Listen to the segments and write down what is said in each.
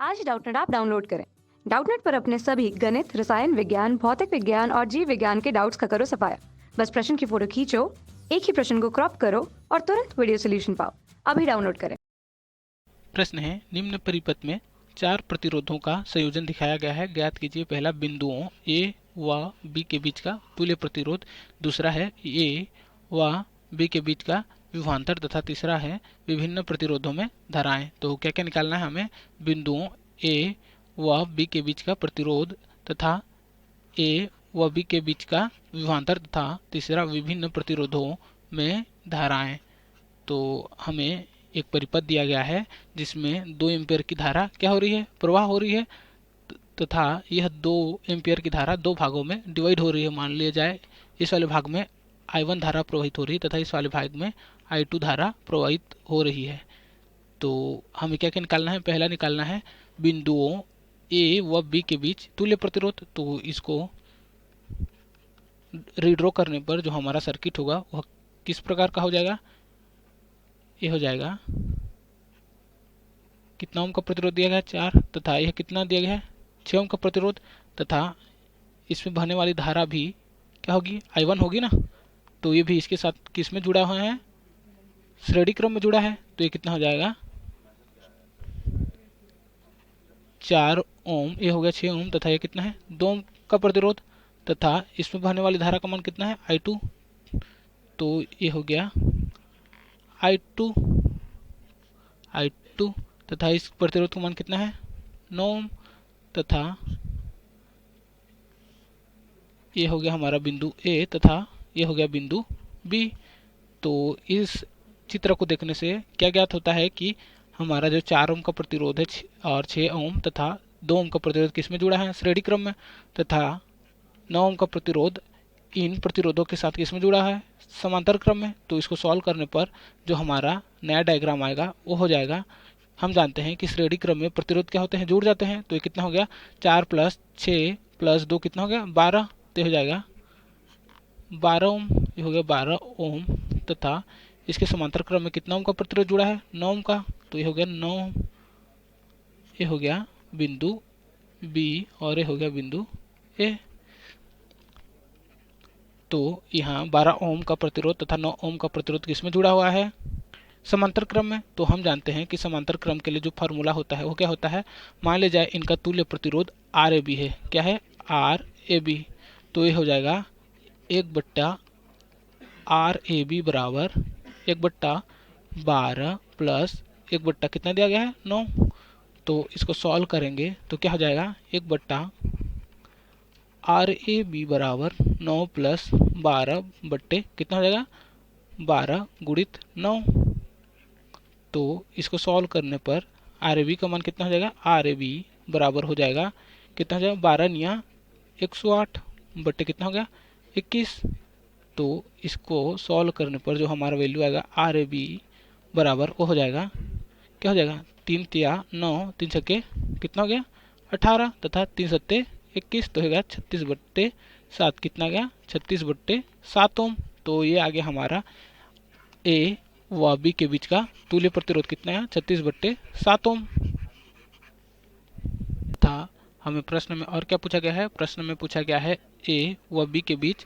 आज Doubtnut app download करें। Doubtnut पर अपने सभी गणित, रसायन विज्ञान, भौतिक विज्ञान और जीव विज्ञान के डाउट्स का करो सफाया। बस प्रश्न की फोटो खींचो, एक ही प्रश्न को क्रॉप करो और तुरंत वीडियो सोल्यूशन पाओ। अभी डाउनलोड करें। प्रश्न है, निम्न परिपथ में चार प्रतिरोधों का संयोजन दिखाया गया है। ज्ञात कीजिए पहला बिंदुओं ए व बी के बीच का तुल्य प्रतिरोध, दूसरा है ए व बी के बीच का विभवांतर तथा तीसरा है विभिन्न प्रतिरोधों में धाराएं। तो क्या क्या निकालना है हमें? बिंदुओं ए व बी के बीच का प्रतिरोध तथा ए व बी के बीच का विभवांतर तथा तीसरा विभिन्न प्रतिरोधों में धाराएं। तो हमें एक परिपथ दिया गया है जिसमें 2 एम्पियर की धारा क्या हो रही है? प्रवाह हो रही है तथा यह 2 एम्पियर की धारा दो भागों में डिवाइड हो रही है। मान लिया जाए इस वाले भाग में I1 धारा प्रवाहित हो रही है तथा इस वाले भाग में I2 धारा प्रवाहित हो रही है। तो हमें क्या क्या निकालना है? पहला निकालना है बिंदुओं ए व बी के बीच तुल्य प्रतिरोध। तो इसको रीड्रॉ करने पर जो हमारा सर्किट होगा वह किस प्रकार का हो जाएगा? ये हो जाएगा, कितना ओम का प्रतिरोध दिया गया है? 4, तथा यह कितना दिया गया है? 6 ओम का प्रतिरोध, तथा इसमें बहने वाली धारा भी क्या होगी? I1 होगी ना। तो ये भी इसके साथ किस में जुड़ा हुआ है? श्रेणी क्रम में जुड़ा है। तो ये कितना हो जाएगा? 4 ओम, ये हो गया 6 ओम, तथा ये कितना है? 2 ओम का प्रतिरोध, तथा इसमें बहने वाली धारा का मान कितना है? I2। तो ये हो गया I2 तथा इस प्रतिरोध का मान कितना है? 9 ओम, तथा ये हो गया हमारा बिंदु ए तथा ये हो गया बिंदु बी। तो इस चित्र को देखने से क्या ज्ञात होता है कि हमारा जो 4 ओम का प्रतिरोध है और 6 ओम तथा 2 ओम का प्रतिरोध किस में जुड़ा है? श्रेणी क्रम में, तथा 9 ओम का प्रतिरोध इन प्रतिरोधों के साथ किस में जुड़ा है? समांतर क्रम में। तो इसको सॉल्व करने पर जो हमारा नया डायग्राम आएगा वो हो जाएगा, हम जानते हैं कि श्रेणी क्रम में प्रतिरोध क्या होते हैं? जुड़ जाते हैं। तो ये कितना हो गया? 4 + 6 + 2 कितना हो गया? 12। तो हो जाएगा 12 ओम। ये हो गया 12 ओम, तथा इसके समांतर क्रम में कितना ओम का प्रतिरोध जुड़ा है? 9 ओम का। तो ये हो गया 9 ओम। ये हो गया बिंदु बी और ये हो गया बिंदु ए। तो यहाँ 12 ओम का प्रतिरोध तथा 9 ओम का प्रतिरोध किसमें जुड़ा हुआ है? समांतर क्रम में। तो हम जानते हैं कि समांतर क्रम के लिए जो फार्मूला होता है वो क्या होता है? मान ले जाए इनका तुल्य प्रतिरोध RAB है। क्या है? RAB। तो ये हो जाएगा 1/RAB बराबर 1/12 प्लस 1/ कितना दिया गया है? 9। तो इसको सॉल्व करेंगे तो क्या हो जाएगा? 1/RAB बराबर 9 + 12 बट्टे कितना हो जाएगा? 12 × 9। तो इसको सॉल्व करने पर RAB का मान कितना हो जाएगा? RAB बराबर हो जाएगा कितना हो जाएगा? 12 × 108 बट्टे कितना हो गया? 21। तो इसको सॉल्व करने पर जो हमारा वैल्यू आएगा RAB बराबर वो हो जाएगा, क्या हो जाएगा? 3 × 9, 3 छक्के कितना हो गया? 18, तथा 3 × 7 21। तो हो गया 36/7। कितना गया? 36/7 ओम। तो ये आ गया हमारा ए व बी के बीच का तुल्य प्रतिरोध कितना है? 36/7 ओम। था हमें प्रश्न में और क्या पूछा गया है? प्रश्न में पूछा गया है ए व बी के बीच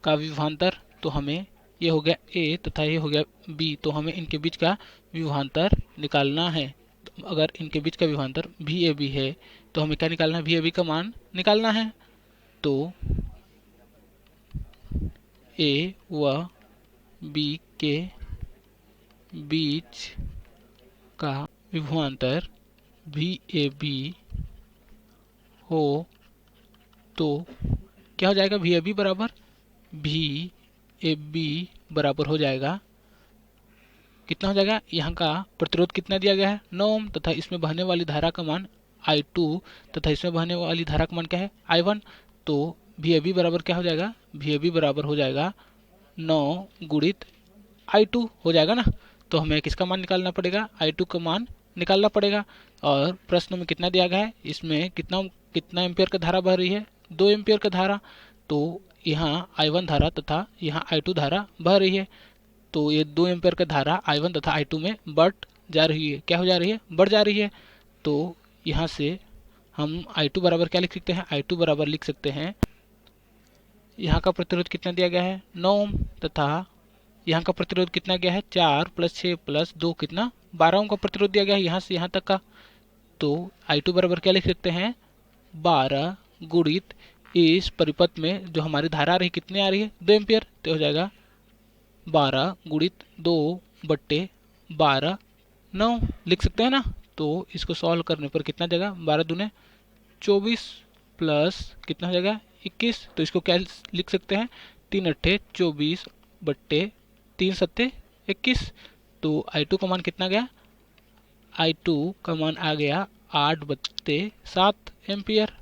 का विभवांतर। तो हमें ये हो गया ए तथा ये हो गया बी, तो हमें इनके बीच का विभवांतर निकालना है। तो अगर इनके बीच का विभवांतर VAB है तो हमें क्या निकालना है? VAB का मान निकालना है। तो ए व बी के बीच का विभवांतर VAB हो तो क्या हो जाएगा? VAB बराबर VAB बराबर हो जाएगा, कितना हो जाएगा? यहाँ का प्रतिरोध कितना दिया गया है? 9 ओम, तथा इसमें बहने वाली धारा का मान I2 तथा इसमें बहने वाली धारा का मान क्या है? I1। तो VAB बराबर क्या हो जाएगा? VAB बराबर हो जाएगा 9 × I2 हो जाएगा ना। तो हमें किसका मान निकालना पड़ेगा? I2 का मान निकालना पड़ेगा। और प्रश्न में कितना दिया गया है? इसमें कितना एम्पियर का धारा बह रही है? 2 एम्पियर का धारा। तो यहाँ I1 धारा तथा यहाँ I2 धारा बह रही है। तो ये 2 एम्पियर का धारा I1 तथा I2 में बढ़ जा रही है। क्या हो जा रही है? बढ़ जा रही है। तो यहाँ से हम I2 बराबर क्या लिख सकते हैं, I2 बराबर लिख सकते हैं, यहाँ का प्रतिरोध कितना दिया गया है 9 ओम, तथा यहाँ का प्रतिरोध कितना गया है 4 + 6 + 2 कितना 12 ओम का प्रतिरोध दिया गया है यहाँ से यहाँ तक का। तो I2 बराबर क्या लिख सकते हैं 12 गुणित इस परिपथ में जो हमारी धारा आ रही कितनी आ रही है 2 एम्पियर, तो हो जाएगा 12 गुणित 2/12 9 लिख सकते हैं ना। तो इसको सॉल्व करने पर कितना जाएगा 12 दूने 24 प्लस कितना हो जाएगा 21, तो इसको क्या लिख सकते हैं 3 अट्ठे 24 बट्टे 3 सत्ते 21। तो I2 का मान कितना गया, I2 का मान आ गया 8/7 एम्पियर।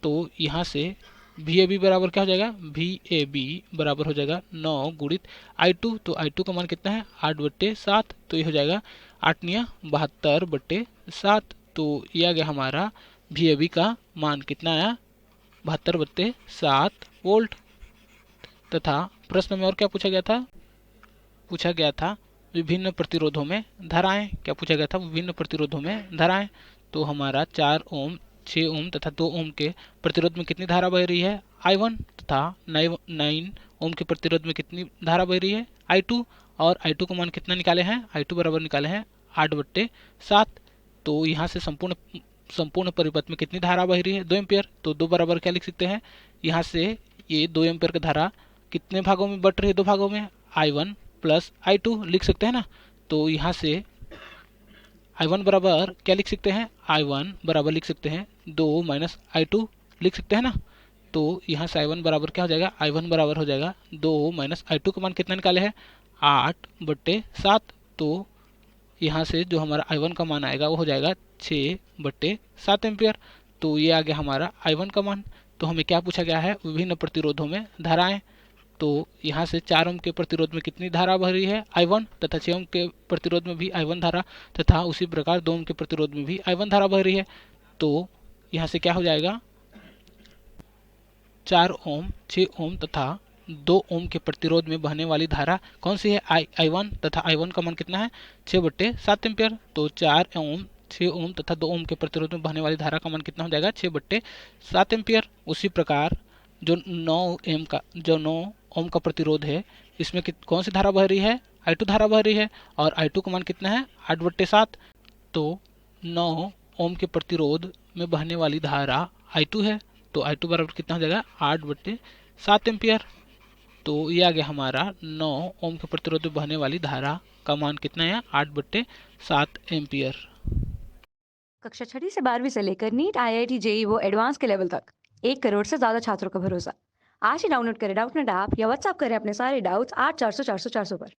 तो यहाँ से VAB बराबर क्या हो जाएगा, VAB बराबर हो जाएगा 9 गुणित I2, तो I2 का मान कितना है 8/7, तो ये हो जाएगा 8 × 72/7। तो ये आ गया हमारा VAB का मान कितना आया 72/7 वोल्ट। तथा प्रश्न में और क्या पूछा गया था, पूछा गया था विभिन्न प्रतिरोधों में धाराएं, क्या पूछा गया था विभिन्न प्रतिरोधों में धाराएं। तो हमारा 4 ओम 6 ओम तथा 2 ओम के प्रतिरोध में कितनी धारा बह रही है I1, तथा 9 ओम के प्रतिरोध में कितनी धारा बह रही है I2, और I2 का मान कितना निकाले हैं, I2 बराबर निकाले हैं 8/7। तो यहाँ से संपूर्ण परिपथ में कितनी धारा बह रही है 2 एम्पियर, तो 2 बराबर क्या लिख सकते हैं, यहाँ से ये 2 एम्पियर की धारा कितने भागों में बट रही है, 2 भागों में I1 प्लस I2 लिख सकते हैं ना। तो यहाँ से I1 बराबर क्या लिख सकते हैं, I1 बराबर लिख सकते हैं 2 - I2 लिख सकते हैं ना। तो यहाँ से I1 बराबर क्या हो जाएगा, I1 बराबर हो जाएगा 2 - I2 का मान कितना निकाले हैं 8/7। तो यहाँ से जो हमारा I1 का मान आएगा वो हो जाएगा 6/7 एम्पियर। तो ये आ गया हमारा I1 का मान। तो हमें क्या पूछा गया है विभिन्न प्रतिरोधों में धाराएं। तो यहाँ से 4 ओम के प्रतिरोध में कितनी धारा बह रही है I1, तथा 6 ओम के प्रतिरोध में भी I1 धारा, तथा उसी प्रकार 2 ओम के प्रतिरोध में भी I1 धारा बह रही है। तो यहाँ से क्या हो जाएगा 4 ओम 6 ओम तथा 2 ओम के प्रतिरोध में बहने वाली धारा कौन सी है I1, तथा I1 का मान कितना है 6/7 एम्पियर। तो 4 ओम 6 ओम तथा 2 ओम के प्रतिरोध में बहने वाली धारा का मान कितना हो जाएगा 6/7 एम्पियर। उसी प्रकार जो 9 ओम का प्रतिरोध है इसमें कौन सी धारा बह रही है I2 धारा बह रही है, और I2 का मान कितना है 8/7। तो 9 ओम के प्रतिरोध में बहने वाली धारा I2 है, तो I2 बराबर कितना हो जाएगा 8/7 एम्पियर। तो ये आ गया हमारा 9 ओम के प्रतिरोध में बहने वाली धारा का मान कितना है 8/7 एम्पियर। कक्षा 6वीं से 12वीं से लेकर नीट IIT JEE वो एडवांस के लेवल तक 1 करोड़ से ज्यादा छात्रों का भरोसा। आज ही डाउनलोड करें डाउटनेट ऐप या व्हाट्सएप करें अपने सारे डाउट्स 8400 400 400 पर।